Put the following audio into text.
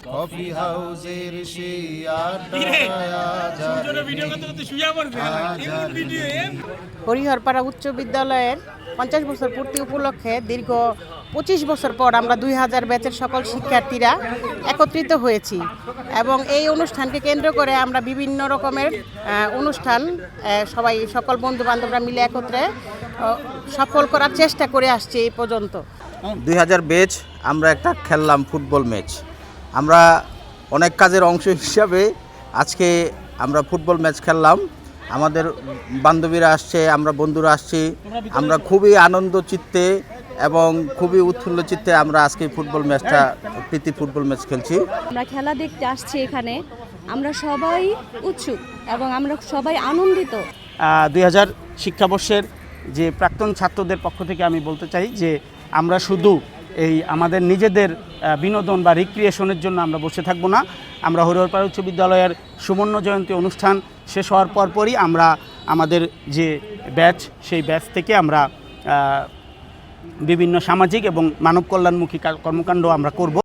Coffee হাউসের সেই হরিহরপাড়া উচ্চ বিদ্যালয়ের 50 বছর পূর্তি উপলক্ষে দীর্ঘ 25 বছর পর আমরা 2000 ব্যাচের সকল শিক্ষার্থীরা একত্রিত হয়েছি এবং এই অনুষ্ঠানকে কেন্দ্র করে আমরা বিভিন্ন রকমের অনুষ্ঠান সকল বন্ধু বান্ধবরা মিলে একত্রে সফল করার চেষ্টা করে আসছি এই পর্যন্ত। 2000 ব্যাচ আমরা একটা খেললাম ফুটবল ম্যাচ। আমরা অনেক কাজের অংশ হিসাবে আজকে আমরা ফুটবল ম্যাচ খেললাম। আমাদের বান্ধবীরা আসছে, আমরা বন্ধুরা আসছি, আমরা খুবই আনন্দ চিত্তে এবং খুবই উৎফুল্ল চিত্তে আমরা আজকে ফুটবল ম্যাচটা প্রীতি ফুটবল ম্যাচ খেলছি। আমরা খেলা দেখতে আসছি এখানে, আমরা সবাই উৎসুক এবং আমরা সবাই আনন্দিত। 2000 শিক্ষাবর্ষের যে প্রাক্তন ছাত্রদের পক্ষ থেকে আমি বলতে চাই যে আমরা শুধু এই আমাদের নিজেদের বিনোদন বা রিক্রিয়েশনের জন্য আমরা বসে থাকব না। আমরা হরিহরপাড়া উচ্চ বিদ্যালয়ের সুবর্ণ জয়ন্তী অনুষ্ঠান শেষ হওয়ার পরপরই আমরা আমাদের যে ব্যাচ সেই ব্যাচ থেকে আমরা বিভিন্ন সামাজিক এবং মানব কল্যাণমুখী কর্মকাণ্ড আমরা করব।